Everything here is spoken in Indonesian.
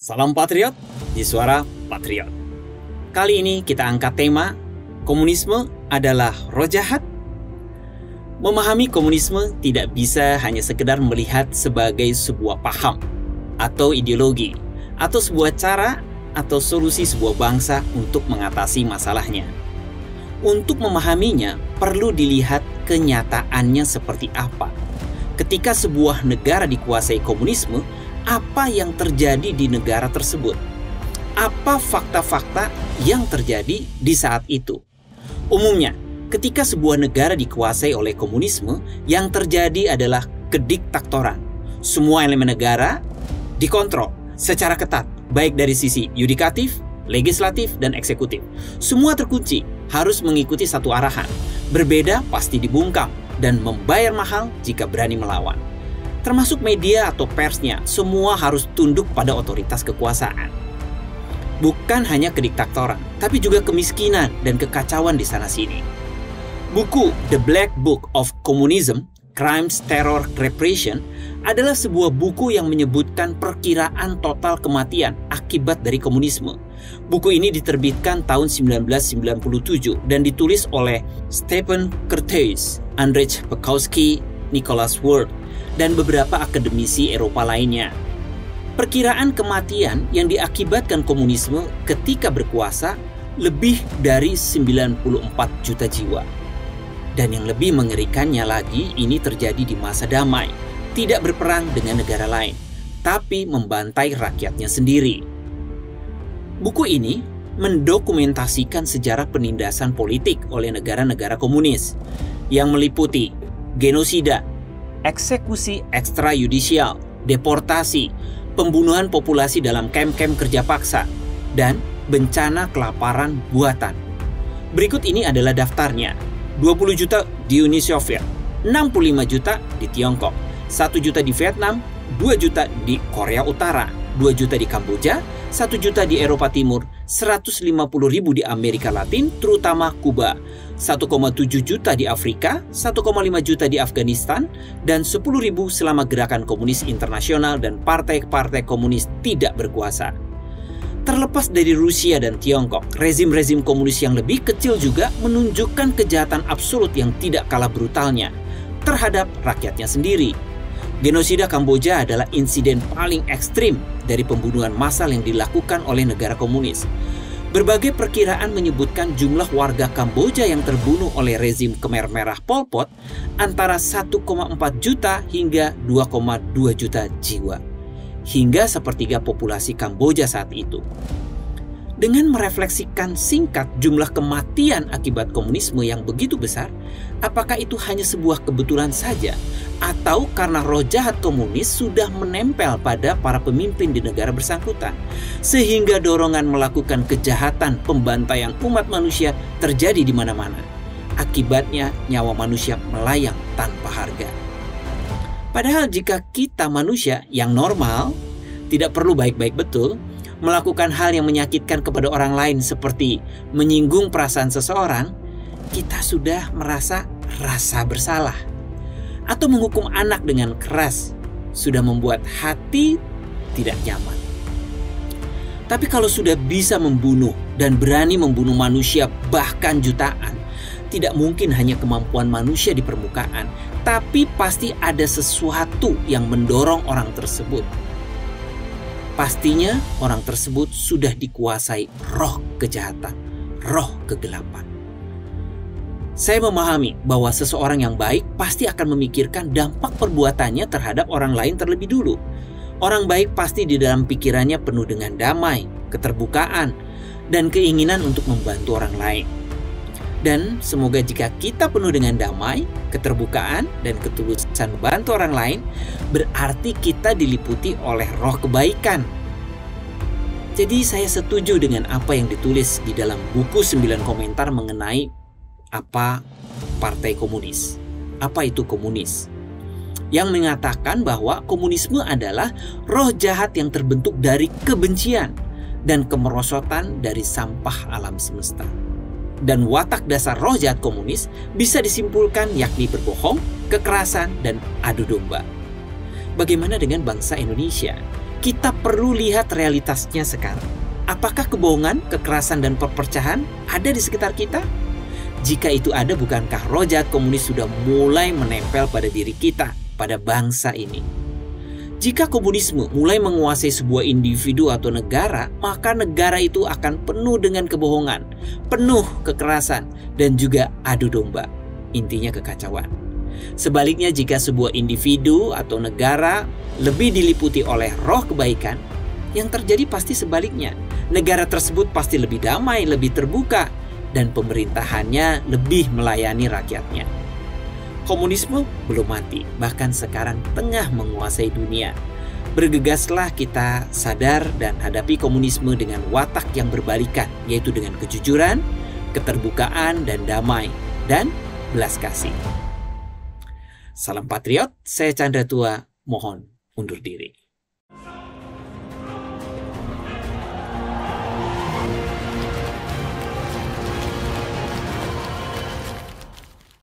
Salam Patriot di Suara Patriot. Kali ini kita angkat tema komunisme adalah roh jahat. Memahami komunisme tidak bisa hanya sekedar melihat sebagai sebuah paham atau ideologi atau sebuah cara atau solusi sebuah bangsa untuk mengatasi masalahnya. Untuk memahaminya perlu dilihat kenyataannya seperti apa. Ketika sebuah negara dikuasai komunisme, apa yang terjadi di negara tersebut? Apa fakta-fakta yang terjadi di saat itu? Umumnya, ketika sebuah negara dikuasai oleh komunisme, yang terjadi adalah kediktatoran. Semua elemen negara dikontrol secara ketat, baik dari sisi yudikatif, legislatif, dan eksekutif. Semua terkunci, harus mengikuti satu arahan. Berbeda pasti dibungkam dan membayar mahal jika berani melawan. Termasuk media atau persnya, semua harus tunduk pada otoritas kekuasaan. Bukan hanya kediktatoran, tapi juga kemiskinan dan kekacauan di sana-sini. Buku The Black Book of Communism, Crimes, Terror, Repression adalah sebuah buku yang menyebutkan perkiraan total kematian akibat dari komunisme. Buku ini diterbitkan tahun 1997 dan ditulis oleh Stephen Curtis, Andrzej Bukowski, Nicholas Ward, dan beberapa akademisi Eropa lainnya. Perkiraan kematian yang diakibatkan komunisme ketika berkuasa lebih dari 94 juta jiwa. Dan yang lebih mengerikannya lagi, ini terjadi di masa damai, tidak berperang dengan negara lain, tapi membantai rakyatnya sendiri. Buku ini mendokumentasikan sejarah penindasan politik oleh negara-negara komunis yang meliputi genosida, eksekusi ekstrayudisial, deportasi, pembunuhan populasi dalam kamp-kamp kerja paksa, dan bencana kelaparan buatan. Berikut ini adalah daftarnya. 20 juta di Uni Soviet, 65 juta di Tiongkok, 1 juta di Vietnam, 2 juta di Korea Utara, 2 juta di Kamboja, 1 juta di Eropa Timur, 150.000 di Amerika Latin, terutama Kuba, 1,7 juta di Afrika, 1,5 juta di Afghanistan, dan 10.000 selama gerakan komunis internasional dan partai-partai komunis tidak berkuasa. Terlepas dari Rusia dan Tiongkok, rezim-rezim komunis yang lebih kecil juga menunjukkan kejahatan absolut yang tidak kalah brutalnya terhadap rakyatnya sendiri. Genosida Kamboja adalah insiden paling ekstrim dari pembunuhan massal yang dilakukan oleh negara komunis. Berbagai perkiraan menyebutkan jumlah warga Kamboja yang terbunuh oleh rezim Khmer Merah Pol Pot antara 1,4 juta hingga 2,2 juta jiwa, hingga sepertiga populasi Kamboja saat itu. Dengan merefleksikan singkat jumlah kematian akibat komunisme yang begitu besar, apakah itu hanya sebuah kebetulan saja? Atau karena roh jahat komunis sudah menempel pada para pemimpin di negara bersangkutan, sehingga dorongan melakukan kejahatan pembantaian umat manusia terjadi di mana-mana. Akibatnya nyawa manusia melayang tanpa harga. Padahal jika kita manusia yang normal, tidak perlu baik-baik betul, melakukan hal yang menyakitkan kepada orang lain seperti menyinggung perasaan seseorang, kita sudah merasa rasa bersalah. Atau menghukum anak dengan keras sudah membuat hati tidak nyaman. Tapi kalau sudah bisa membunuh dan berani membunuh manusia bahkan jutaan, tidak mungkin hanya kemampuan manusia di permukaan, tapi pasti ada sesuatu yang mendorong orang tersebut. Pastinya orang tersebut sudah dikuasai roh kejahatan, roh kegelapan. Saya memahami bahwa seseorang yang baik pasti akan memikirkan dampak perbuatannya terhadap orang lain terlebih dulu. Orang baik pasti di dalam pikirannya penuh dengan damai, keterbukaan, dan keinginan untuk membantu orang lain. Dan semoga jika kita penuh dengan damai, keterbukaan, dan ketulusan membantu orang lain, berarti kita diliputi oleh roh kebaikan. Jadi saya setuju dengan apa yang ditulis di dalam buku 9 komentar mengenai apa partai komunis, apa itu komunis, yang mengatakan bahwa komunisme adalah roh jahat yang terbentuk dari kebencian dan kemerosotan dari sampah alam semesta. Dan watak dasar roh jahat komunis bisa disimpulkan yakni berbohong, kekerasan, dan adu domba. Bagaimana dengan bangsa Indonesia? Kita perlu lihat realitasnya sekarang. Apakah kebohongan, kekerasan, dan perpecahan ada di sekitar kita? Jika itu ada, bukankah roh jahat komunis sudah mulai menempel pada diri kita, pada bangsa ini? Jika komunisme mulai menguasai sebuah individu atau negara, maka negara itu akan penuh dengan kebohongan, penuh kekerasan, dan juga adu domba. Intinya kekacauan. Sebaliknya, jika sebuah individu atau negara lebih diliputi oleh roh kebaikan, yang terjadi pasti sebaliknya. Negara tersebut pasti lebih damai, lebih terbuka, dan pemerintahannya lebih melayani rakyatnya. Komunisme belum mati, bahkan sekarang tengah menguasai dunia. Bergegaslah kita sadar dan hadapi komunisme dengan watak yang berbalikan, yaitu dengan kejujuran, keterbukaan, dan damai, dan belas kasih. Salam Patriot, saya Chandra Tua, mohon undur diri.